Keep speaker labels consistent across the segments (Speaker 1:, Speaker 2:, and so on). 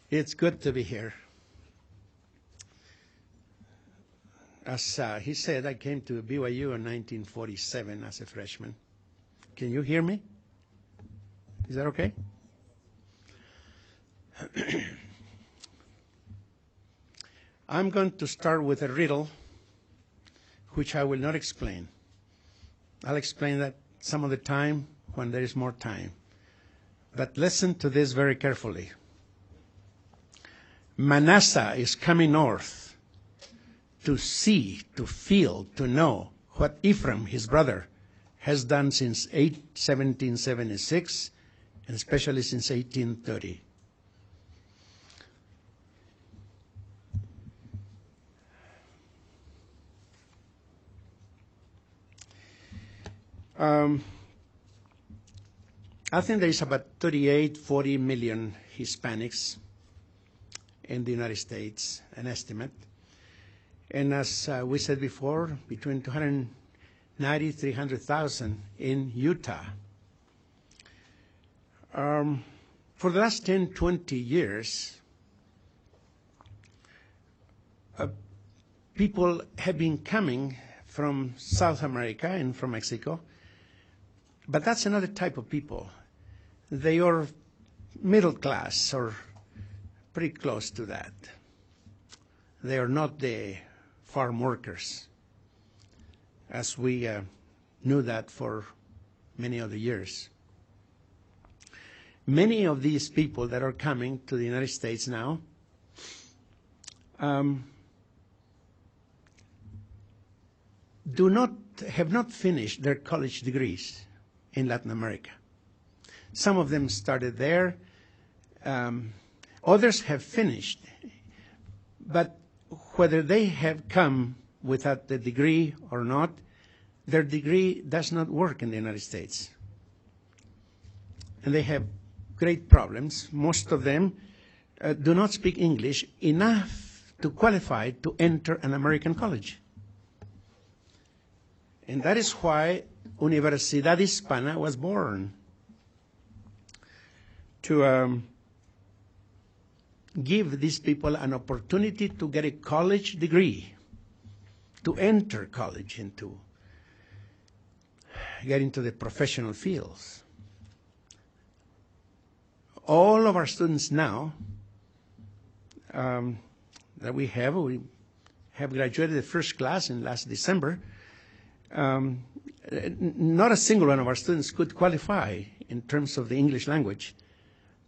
Speaker 1: It's good to be here. As he said, I came to BYU in 1947 as a freshman. Can you hear me? Is that okay? I'm going to start with a riddle, which I will not explain. I'll explain that some of the time when there is more time. But listen to this very carefully. Manasseh is coming north to see, to feel, to know what Ephraim, his brother, has done since 1776, and especially since 1830. I think there is about 38, 40 million Hispanics in the United States, an estimate. And as we said before, between 290, 300,000 in Utah. For the last 10, 20 years, people have been coming from South America and from Mexico, but that's another type of people. They are middle class or pretty close to that. They are not the farm workers, as we knew that for many of the years. Many of these people that are coming to the United States now have not finished their college degrees in Latin America. Some of them started there. Others have finished. But whether they have come without the degree or not, their degree does not work in the United States. And they have great problems. Most of them do not speak English enough to qualify to enter an American college. And that is why Universidad Hispana was born, to give these people an opportunity to get a college degree, to enter college and to get into the professional fields. All of our students now that we have graduated the first class in last December. Not a single one of our students could qualify in terms of the English language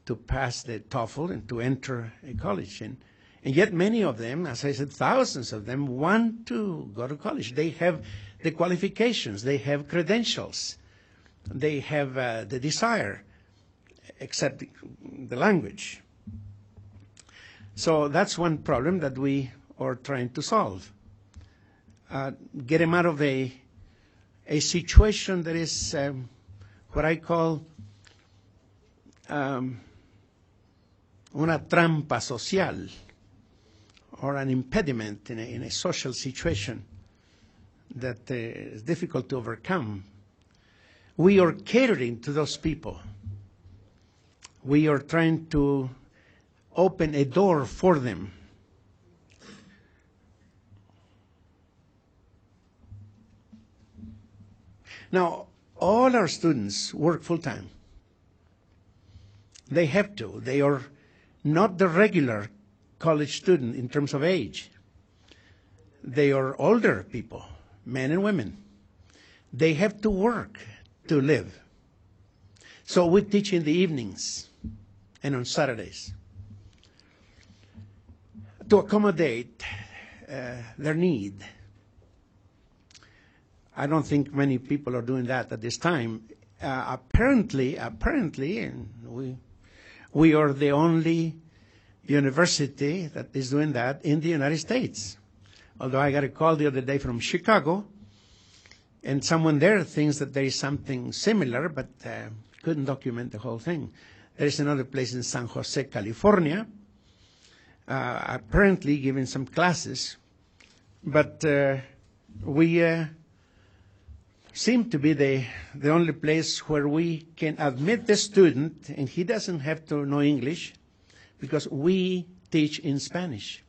Speaker 1: to pass the TOEFL and to enter a college. And yet many of them, as I said, thousands of them want to go to college. They have the qualifications, they have credentials, they have the desire, except the language. So that's one problem that we are trying to solve. Get them out of a situation that is what I call una trampa social, or an impediment in a social situation that is difficult to overcome. We are catering to those people. We are trying to open a door for them. Now, all our students work full-time. They have to. They are not the regular college student in terms of age. They are older people, men and women. They have to work to live. So we teach in the evenings and on Saturdays to accommodate their need. I don't think many people are doing that at this time. Apparently, and we are the only university that is doing that in the United States. Although I got a call the other day from Chicago, and someone there thinks that there is something similar, but couldn't document the whole thing. There is another place in San Jose, California, apparently giving some classes, but we seem to be the only place where we can admit the student, and he doesn't have to know English, because we teach in Spanish.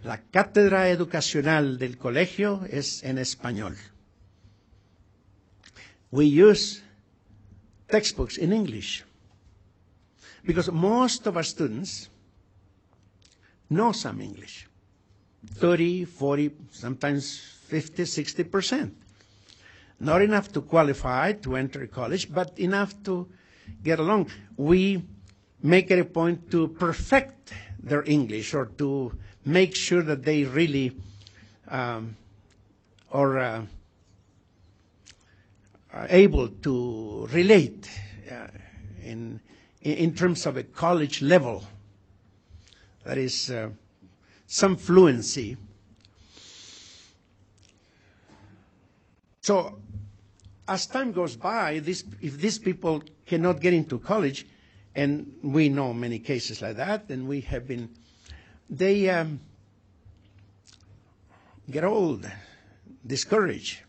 Speaker 1: La cátedra educacional del colegio es en español. We use textbooks in English because most of our students know some English. 30, 40, sometimes 50, 60%. Not enough to qualify to enter college, but enough to get along. We make it a point to perfect their English or to make sure that they really are able to relate in terms of a college level. That is some fluency. So as time goes by, if these people cannot get into college, and we know many cases like that, and we have been, they get old, discouraged.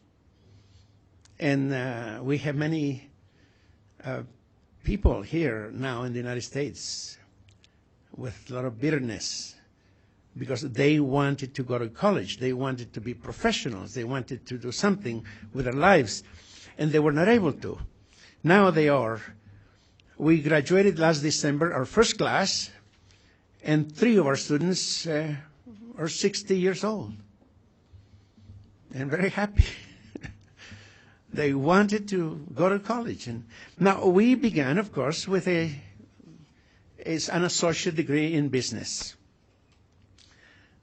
Speaker 1: And we have many people here now in the United States with a lot of bitterness because they wanted to go to college. They wanted to be professionals. They wanted to do something with their lives, and they were not able to. Now they are. We graduated last December, our first class, and 3 of our students are 60 years old and very happy. They wanted to go to college. And now we began, of course, with an associate degree in business.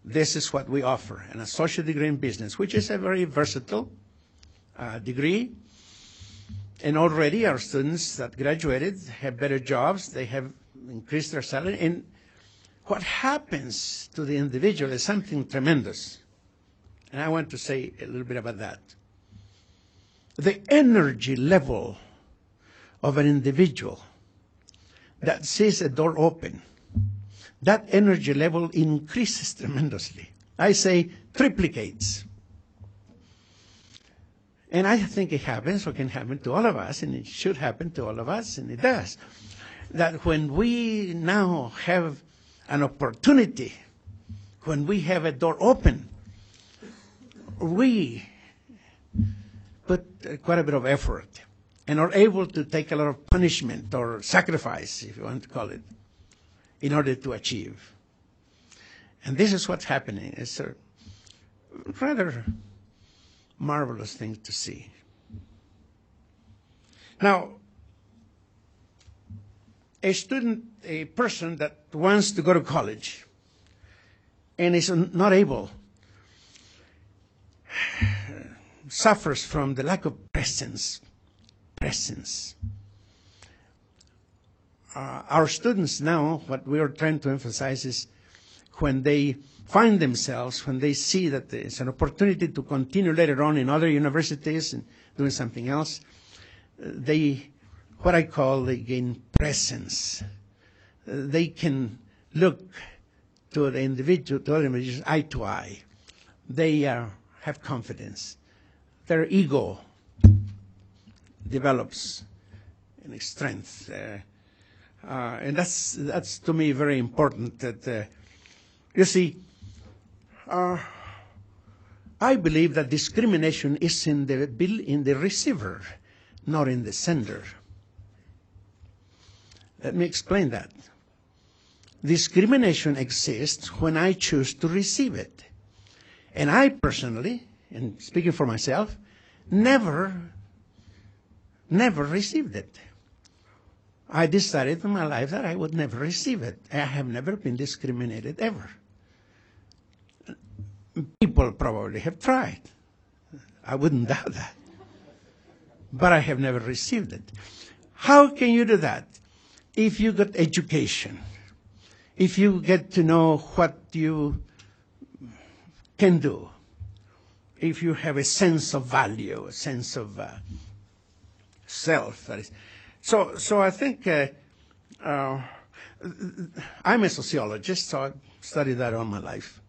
Speaker 1: This is what we offer, an associate degree in business, which is a very versatile degree. And already our students that graduated have better jobs. They have increased their salary. And what happens to the individual is something tremendous. And I want to say a little bit about that. The energy level of an individual that sees a door open, that energy level increases tremendously. I say triplicates. And I think it happens, or can happen to all of us, and it should happen to all of us, and it does. That when we now have an opportunity, when we have a door open, we put quite a bit of effort and are able to take a lot of punishment or sacrifice, if you want to call it, in order to achieve. And this is what's happening. It's a rather marvelous thing to see. Now, a person that wants to go to college and is not able, suffers from the lack of presence. Our students now, what we are trying to emphasize is when they find themselves, when they see that there's an opportunity to continue later on in other universities and doing something else, they gain presence. They can look to the individual, to other individuals, eye to eye. They have confidence. Their ego develops in strength. And that's to me very important. That you see, I believe that discrimination is in the receiver, not in the sender. Let me explain that. Discrimination exists when I choose to receive it. And I personally, and speaking for myself, never received it. I decided in my life that I would never receive it. I have never been discriminated ever. People probably have tried. I wouldn't doubt that. But I have never received it. How can you do that? If you get education, if you get to know what you can do, if you have a sense of value, a sense of self. That is. So I think I'm a sociologist, so I've studied that all my life.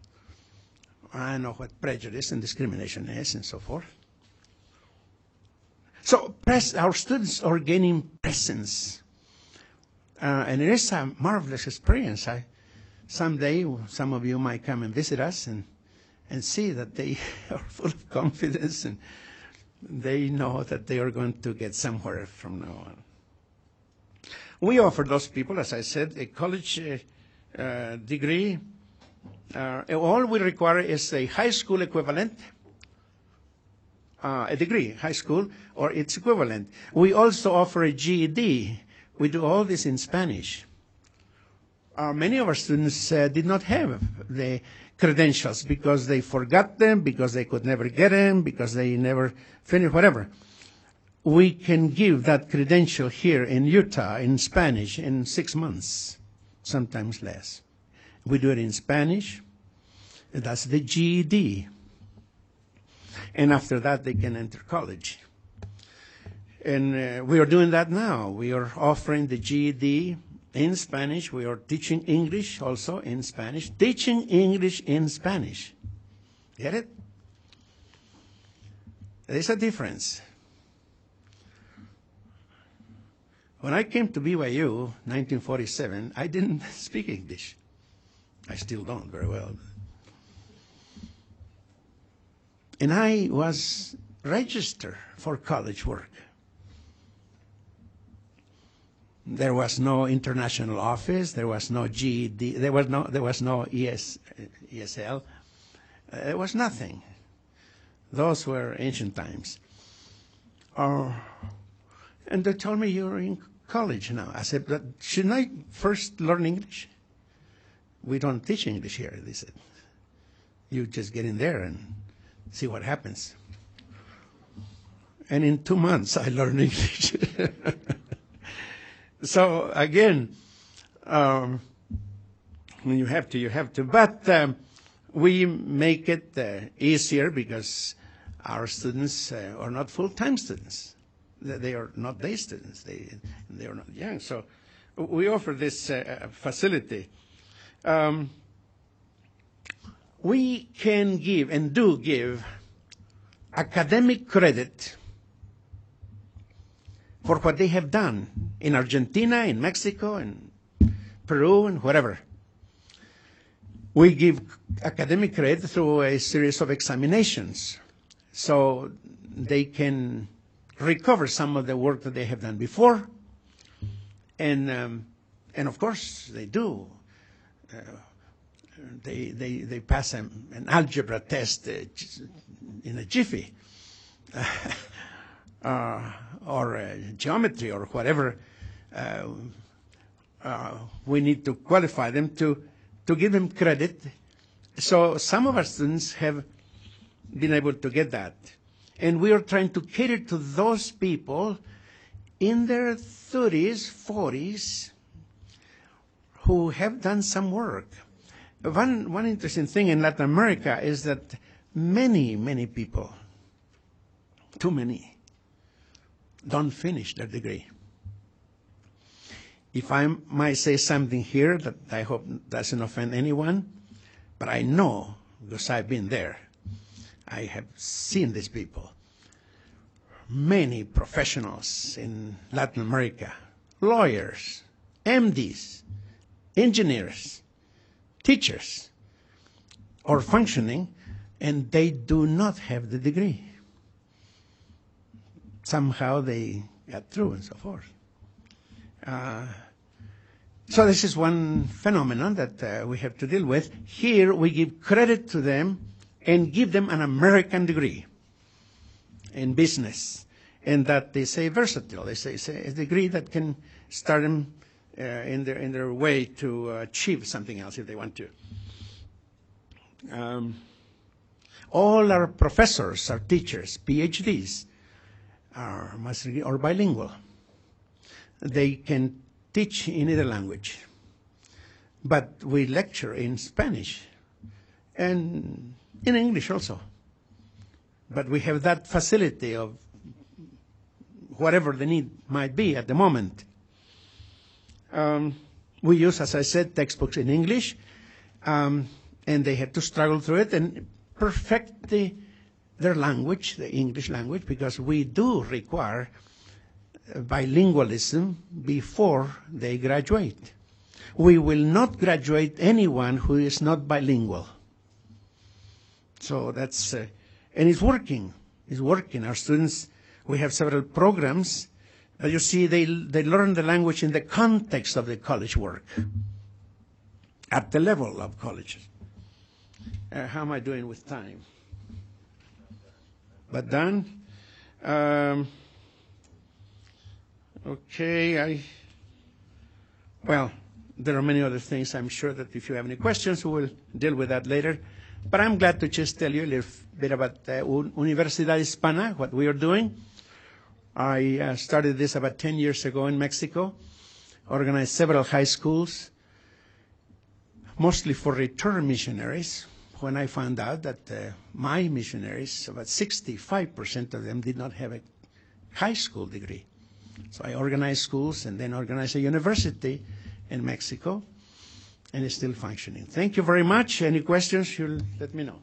Speaker 1: I know what prejudice and discrimination is and so forth. So our students are gaining presence. And it is a marvelous experience. Someday, some of you might come and visit us and see that they are full of confidence and they know that they are going to get somewhere from now on. We offer those people, as I said, a college degree. All we require is a high school equivalent, a degree, high school, or its equivalent. We also offer a GED. We do all this in Spanish. Many of our students did not have the credentials because they forgot them, because they could never get them, because they never finished, whatever. We can give that credential here in Utah in Spanish in 6 months, sometimes less. We do it in Spanish. That's the GED. And after that, they can enter college. And we are doing that now. We are offering the GED in Spanish. We are teaching English also in Spanish. Teaching English in Spanish. Get it? There's a difference. When I came to BYU, 1947, I didn't speak English. I still don't very well. And I was registered for college work. There was no international office. There was no GED. There was no ESL. There was nothing. Those were ancient times. And they told me, you're in college now. I said, but shouldn't I first learn English? We don't teach English here, they said. You just get in there and see what happens. And in 2 months, I learned English. So again, when you have to, you have to. But we make it easier because our students are not full-time students. They are not day students. They are not young. So we offer this facility. We can give and do give academic credit for what they have done in Argentina, in Mexico, in Peru, and wherever. We give academic credit through a series of examinations, so they can recover some of the work that they have done before, and of course they do. They pass an algebra test in a jiffy. Or geometry or whatever, we need to qualify them to give them credit. So some of our students have been able to get that. And we are trying to cater to those people in their 30s, 40s, who have done some work. One interesting thing in Latin America is that many people, too many, don't finish their degree. If I might say something here that I hope doesn't offend anyone, but I know because I've been there. I have seen these people. Many professionals in Latin America, lawyers, MDs, engineers, teachers, are functioning, and they do not have the degree. Somehow they got through and so forth. So this is one phenomenon that we have to deal with. Here we give credit to them and give them an American degree in business. And that they say versatile. They say a degree that can start them in their way to achieve something else if they want to. All our professors, our teachers, PhDs, are or bilingual. They can teach in either language, but we lecture in Spanish and in English also. But we have that facility of whatever the need might be at the moment. We use, as I said, textbooks in English, and they had to struggle through it and perfect their language, the English language, because we do require bilingualism before they graduate. We will not graduate anyone who is not bilingual. So that's, and it's working. It's working. Our students, we have several programs, but you see, they learn the language in the context of the college work, at the level of colleges. How am I doing with time? But done? Okay, well, there are many other things. I'm sure that if you have any questions, we will deal with that later. But I'm glad to just tell you a little bit about Universidad Hispana, what we are doing. I started this about 10 years ago in Mexico, organized several high schools, mostly for return missionaries. When I found out that my missionaries, about 65% of them did not have a high school degree. So I organized schools and then organized a university in Mexico, and it's still functioning. Thank you very much. Any questions, you'll let me know.